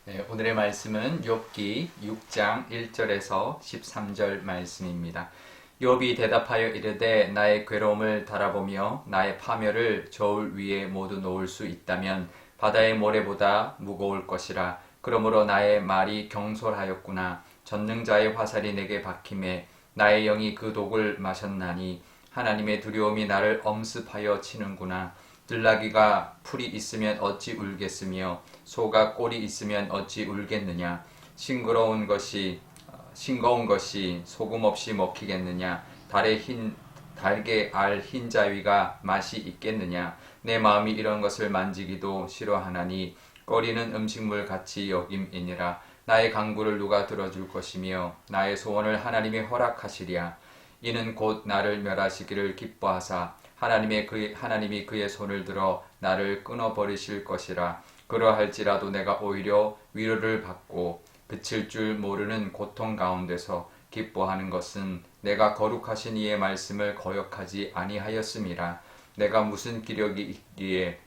네, 오늘의 말씀은 욥기 6장 1절에서 13절 말씀입니다. 욥이 대답하여 이르되 나의 괴로움을 달아보며 나의 파멸을 저울 위에 모두 놓을 수 있다면 바다의 모래보다 무거울 것이라. 그러므로 나의 말이 경솔하였구나. 전능자의 화살이 내게 박힘에 나의 영이 그 독을 마셨나니 하나님의 두려움이 나를 엄습하여 치는구나. 들나귀가 풀이 있으면 어찌 울겠으며 소가 꼴이 있으면 어찌 울겠느냐. 싱거운 것이 소금 없이 먹히겠느냐. 달게 알 흰자위가 맛이 있겠느냐. 내 마음이 이런 것을 만지기도 싫어하나니 꺼리는 음식물 같이 여김이니라. 나의 간구를 누가 들어줄 것이며 나의 소원을 하나님이 허락하시랴. 이는 곧 나를 멸하시기를 기뻐하사 하나님이 그의 손을 들어 나를 끊어버리실 것이라. 그러할지라도 내가 오히려 위로를 받고 그칠 줄 모르는 고통 가운데서 기뻐하는 것은 내가 거룩하신 이의 말씀을 거역하지 아니하였음이라. 내가 무슨 기력이 있기에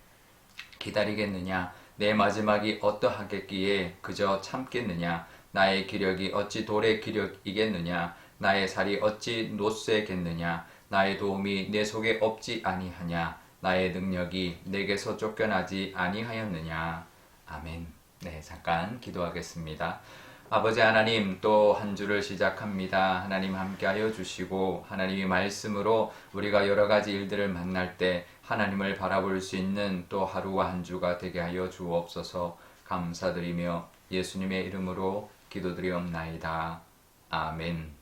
기다리겠느냐. 내 마지막이 어떠하겠기에 그저 참겠느냐. 나의 기력이 어찌 돌의 기력이겠느냐. 나의 살이 어찌 노쇠겠느냐. 나의 도움이 내 속에 없지 아니하냐. 나의 능력이 내게서 쫓겨나지 아니하였느냐. 아멘. 네, 잠깐 기도하겠습니다. 아버지 하나님, 또 한 주를 시작합니다. 하나님 함께하여 주시고 하나님의 말씀으로 우리가 여러 가지 일들을 만날 때 하나님을 바라볼 수 있는 또 하루와 한 주가 되게 하여 주옵소서. 감사드리며 예수님의 이름으로 기도드리옵나이다. 아멘.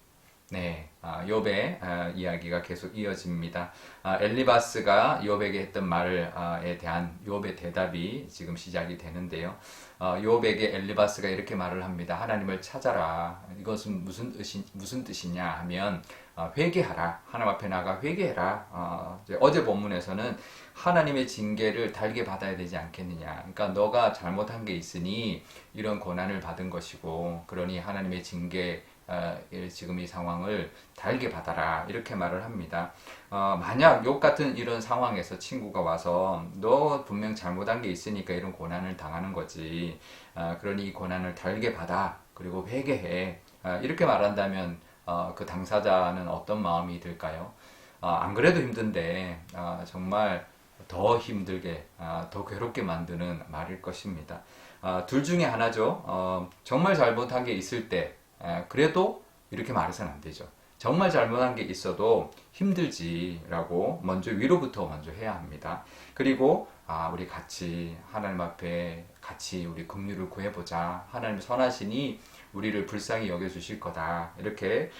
네, 욥의 이야기가 계속 이어집니다. 엘리바스가 욥에게 했던 말에 대한 욥의 대답이 지금 시작이 되는데요. 욥에게 엘리바스가 이렇게 말을 합니다. 하나님을 찾아라. 이것은 무슨 뜻이냐 하면 회개하라. 하나님 앞에 나가 회개해라. 어제 본문에서는 하나님의 징계를 달게 받아야 되지 않겠느냐. 그러니까 너가 잘못한 게 있으니 이런 고난을 받은 것이고, 그러니 하나님의 징계 지금 이 상황을 달게 받아라, 이렇게 말을 합니다. 만약 욥 같은 이런 상황에서 친구가 와서 너 분명 잘못한 게 있으니까 이런 고난을 당하는 거지, 그러니 이 고난을 달게 받아, 그리고 회개해, 이렇게 말한다면 그 당사자는 어떤 마음이 들까요? 안 그래도 힘든데 정말 더 힘들게, 더 괴롭게 만드는 말일 것입니다. 둘 중에 하나죠. 정말 잘못한 게 있을 때 그래도 이렇게 말해서는 안 되죠. 정말 잘못한 게 있어도 힘들지라고 먼저 위로부터 먼저 해야 합니다. 그리고 우리 같이 하나님 앞에 같이 우리 긍휼을 구해보자. 하나님 선하시니 우리를 불쌍히 여겨주실 거다. 이렇게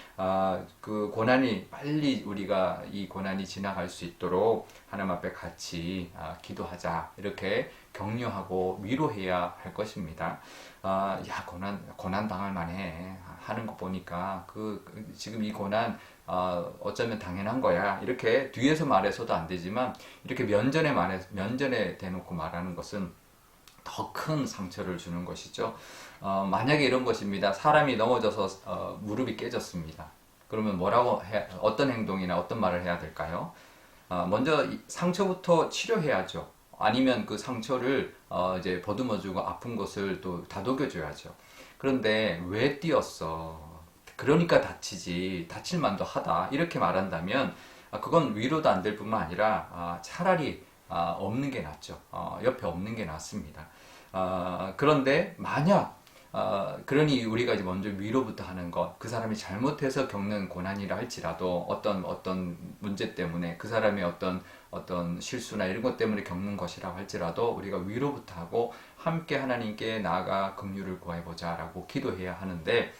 그 고난이 빨리, 우리가 이 고난이 지나갈 수 있도록 하나님 앞에 같이 기도하자. 이렇게 격려하고 위로해야 할 것입니다. 야, 고난 당할 만해 하는 거 보니까 지금 이 고난 어쩌면 당연한 거야, 이렇게 뒤에서 말해서도 안 되지만 이렇게 면전에 대놓고 말하는 것은 더 큰 상처를 주는 것이죠. 만약에 이런 것입니다. 사람이 넘어져서 무릎이 깨졌습니다. 그러면 어떤 행동이나 어떤 말을 해야 될까요? 먼저 상처부터 치료해야죠. 아니면 그 상처를 이제 보듬어주고 아픈 것을 또 다독여줘야죠. 그런데 왜 뛰었어? 그러니까 다치지. 다칠 만도 하다. 이렇게 말한다면 그건 위로도 안 될 뿐만 아니라 차라리 없는 게 낫죠. 옆에 없는 게 낫습니다. 그런데 만약 그러니 우리가 이제 먼저 위로부터 하는 것, 그 사람이 잘못해서 겪는 고난이라 할지라도 어떤 문제 때문에 그 사람의 어떤 실수나 이런 것 때문에 겪는 것이라고 할지라도 우리가 위로부터 하고 함께 하나님께 나아가 긍휼을 구해보자라고 기도해야 하는데,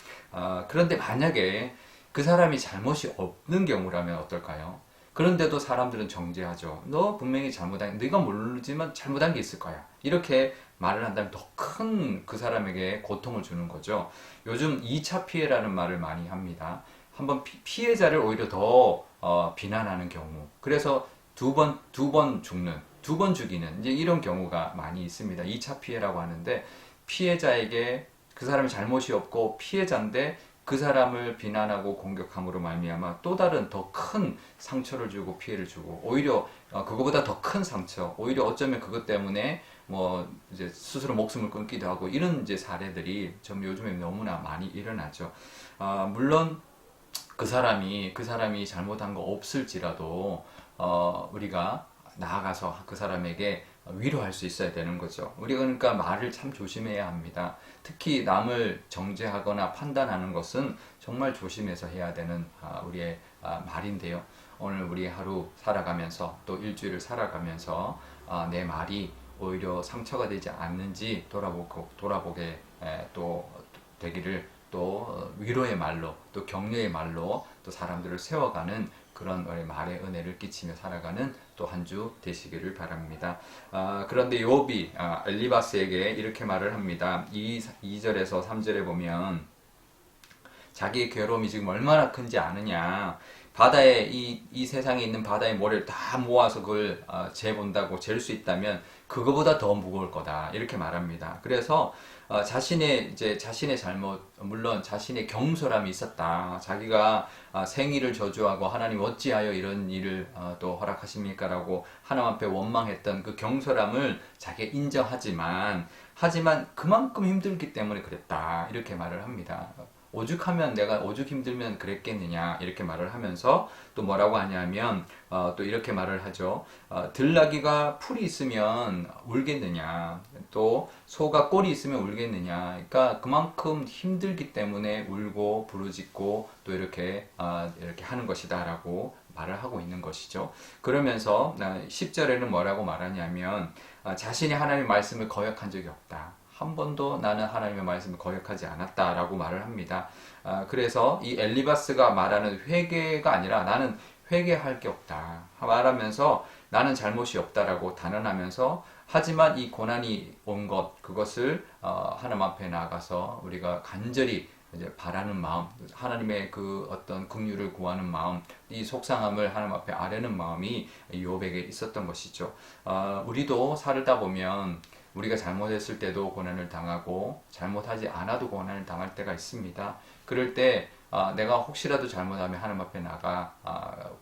그런데 만약에 그 사람이 잘못이 없는 경우라면 어떨까요? 그런데도 사람들은 정죄하죠. 너 분명히 네가 모르지만 잘못한 게 있을 거야, 이렇게 말을 한다면 더 큰 그 사람에게 고통을 주는 거죠. 요즘 2차 피해라는 말을 많이 합니다. 한번 피해자를 오히려 더 비난하는 경우, 그래서 두 번 죽이는 이제 이런 경우가 많이 있습니다. 2차 피해라고 하는데, 피해자에게 그 사람의 잘못이 없고 피해자인데 그 사람을 비난하고 공격함으로 말미암아 또 다른 더 큰 상처를 주고 피해를 주고, 오히려 그거보다 더 큰 상처, 오히려 어쩌면 그것 때문에 뭐 이제 스스로 목숨을 끊기도 하고 이런 이제 사례들이 좀 요즘에 너무나 많이 일어나죠. 물론 그 사람이 잘못한 거 없을지라도 우리가 나아가서 그 사람에게 위로할 수 있어야 되는 거죠. 우리가 그러니까 말을 참 조심해야 합니다. 특히 남을 정죄하거나 판단하는 것은 정말 조심해서 해야 되는 우리의 말인데요. 오늘 우리 하루 살아가면서 또 일주일을 살아가면서 내 말이 오히려 상처가 되지 않는지 돌아보게 또 되기를 또 위로의 말로 또 격려의 말로 또 사람들을 세워가는 그런 말의 은혜를 끼치며 살아가는 또 한 주 되시기를 바랍니다. 그런데 욥이 엘리바스에게 이렇게 말을 합니다. 2절에서 3절에 보면 자기의 괴로움이 지금 얼마나 큰지 아느냐. 바다에 이 세상에 있는 바다의 모래를 다 모아서 그걸 재본다고 잴 수 있다면 그거보다 더 무거울 거다. 이렇게 말합니다. 그래서 자신의 잘못, 물론 자신의 경솔함이 있었다. 자기가 생일을 저주하고 하나님 어찌하여 이런 일을 또 허락하십니까라고 하나님 앞에 원망했던 그 경솔함을 자기가 인정하지만 그만큼 힘들기 때문에 그랬다. 이렇게 말을 합니다. 오죽하면 내가 오죽 힘들면 그랬겠느냐 이렇게 말을 하면서 또 뭐라고 하냐면 또 이렇게 말을 하죠. 들나귀가 풀이 있으면 울겠느냐 또 소가 꼴이 있으면 울겠느냐. 그러니까 그만큼 힘들기 때문에 울고 부르짖고 또 이렇게 하는 것이다라고 말을 하고 있는 것이죠. 그러면서 10절에는 뭐라고 말하냐면 자신이 하나님의 말씀을 거역한 적이 없다. 한 번도 나는 하나님의 말씀을 거역하지 않았다라고 말을 합니다. 그래서 이 엘리바스가 말하는 회개가 아니라 나는 회개할 게 없다 말하면서 나는 잘못이 없다라고 단언하면서 하지만 이 고난이 온 그것을 하나님 앞에 나가서 우리가 간절히 이제 바라는 마음, 하나님의 그 어떤 긍휼을 구하는 마음, 이 속상함을 하나님 앞에 아뢰는 마음이 욥에게 있었던 것이죠. 우리도 살다 보면 우리가 잘못했을 때도 고난을 당하고 잘못하지 않아도 고난을 당할 때가 있습니다. 그럴 때 내가 혹시라도 잘못하면 하나님 앞에 나가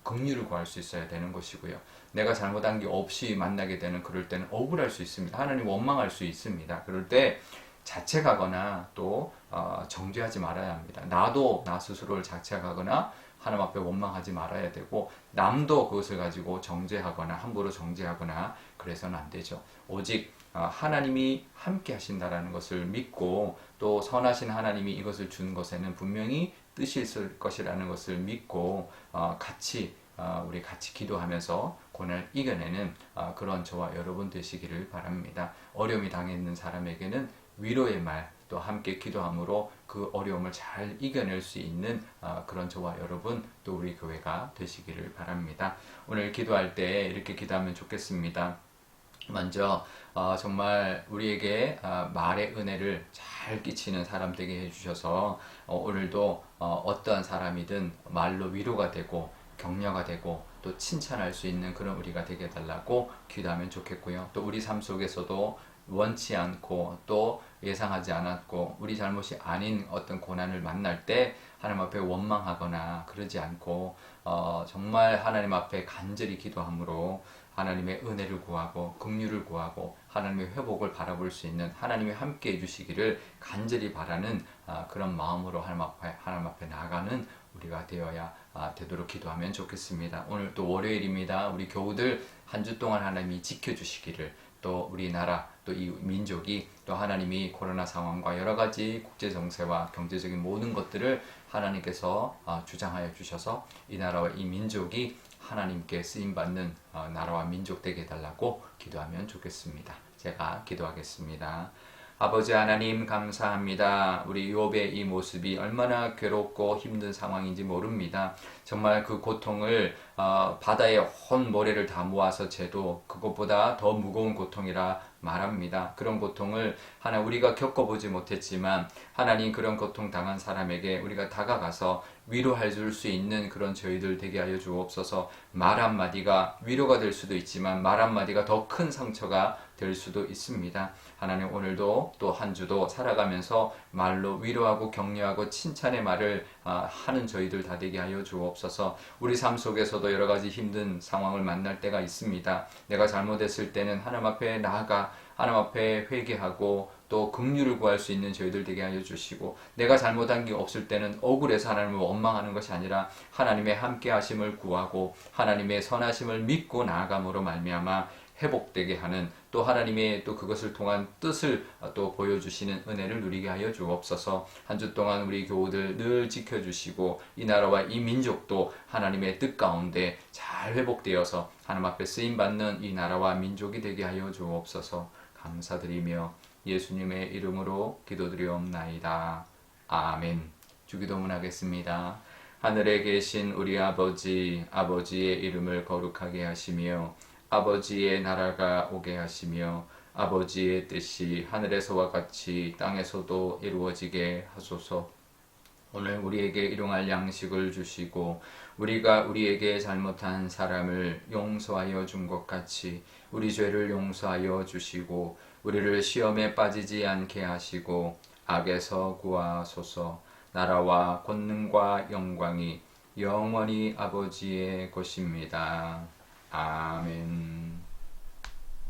긍휼을 구할 수 있어야 되는 것이고요. 내가 잘못한 게 없이 만나게 되는 그럴 때는 억울할 수 있습니다. 하나님 원망할 수 있습니다. 그럴 때 자책하거나 또 정죄하지 말아야 합니다. 나도 나 스스로를 자책하거나 하나님 앞에 원망하지 말아야 되고 남도 그것을 가지고 정죄하거나 함부로 정죄하거나 그래서는 안 되죠. 오직 하나님이 함께 하신다라는 것을 믿고 또 선하신 하나님이 이것을 준 것에는 분명히 뜻이 있을 것이라는 것을 믿고 우리 같이 기도하면서 고난을 이겨내는 그런 저와 여러분 되시기를 바랍니다. 어려움이 당했는 사람에게는 위로의 말, 또 함께 기도함으로 그 어려움을 잘 이겨낼 수 있는 그런 저와 여러분 또 우리 교회가 되시기를 바랍니다. 오늘 기도할 때 이렇게 기도하면 좋겠습니다. 먼저 정말 우리에게 말의 은혜를 잘 끼치는 사람 되게 해주셔서 오늘도 어떠한 사람이든 말로 위로가 되고 격려가 되고 또 칭찬할 수 있는 그런 우리가 되게 해달라고 기도하면 좋겠고요. 또 우리 삶 속에서도 원치 않고 또 예상하지 않았고 우리 잘못이 아닌 어떤 고난을 만날 때 하나님 앞에 원망하거나 그러지 않고 정말 하나님 앞에 간절히 기도함으로 하나님의 은혜를 구하고 긍휼을 구하고 하나님의 회복을 바라볼 수 있는 하나님이 함께 해주시기를 간절히 바라는 그런 마음으로 하나님 앞에 나아가는 우리가 되도록 기도하면 좋겠습니다. 오늘 또 월요일입니다. 우리 교우들 한 주 동안 하나님이 지켜주시기를 또 우리나라 또 이 민족이 또 하나님이 코로나 상황과 여러 가지 국제 정세와 경제적인 모든 것들을 하나님께서 주장하여 주셔서 이 나라와 이 민족이 하나님께 쓰임받는 나라와 민족 되게 해달라고 기도하면 좋겠습니다. 제가 기도하겠습니다. 아버지 하나님 감사합니다. 우리 욥의 이 모습이 얼마나 괴롭고 힘든 상황인지 모릅니다. 정말 그 고통을 바다에 온 모래를 다 모아서 재도 그것보다 더 무거운 고통이라 말합니다. 그런 고통을 우리가 겪어보지 못했지만 하나님 그런 고통 당한 사람에게 우리가 다가가서 위로해 줄 수 있는 그런 저희들 되게 하여 주옵소서. 말 한마디가 위로가 될 수도 있지만 말 한마디가 더 큰 상처가 될 수도 있습니다. 하나님 오늘도 또 한 주도 살아가면서 말로 위로하고 격려하고 칭찬의 말을 하는 저희들 다 되게 하여 주옵소서. 우리 삶 속에서도 여러 가지 힘든 상황을 만날 때가 있습니다. 내가 잘못했을 때는 하나님 앞에 나아가 하나님 앞에 회개하고 또 긍휼을 구할 수 있는 저희들 되게 하여 주시고, 내가 잘못한 게 없을 때는 억울해서 하나님을 원망하는 것이 아니라 하나님의 함께 하심을 구하고 하나님의 선하심을 믿고 나아감으로 말미암아 회복되게 하는, 또 하나님의 또 그것을 통한 뜻을 또 보여주시는 은혜를 누리게 하여 주옵소서. 한 주 동안 우리 교우들 늘 지켜주시고 이 나라와 이 민족도 하나님의 뜻 가운데 잘 회복되어서 하나님 앞에 쓰임받는 이 나라와 민족이 되게 하여 주옵소서. 감사드리며 예수님의 이름으로 기도드리옵나이다. 아멘. 주기도문 하겠습니다. 하늘에 계신 우리 아버지, 아버지의 이름을 거룩하게 하시며 아버지의 나라가 오게 하시며 아버지의 뜻이 하늘에서와 같이 땅에서도 이루어지게 하소서. 오늘 우리에게 일용할 양식을 주시고 우리가 우리에게 잘못한 사람을 용서하여 준 것 같이 우리 죄를 용서하여 주시고 우리를 시험에 빠지지 않게 하시고 악에서 구하소서. 나라와 권능과 영광이 영원히 아버지의 것입니다. 아멘.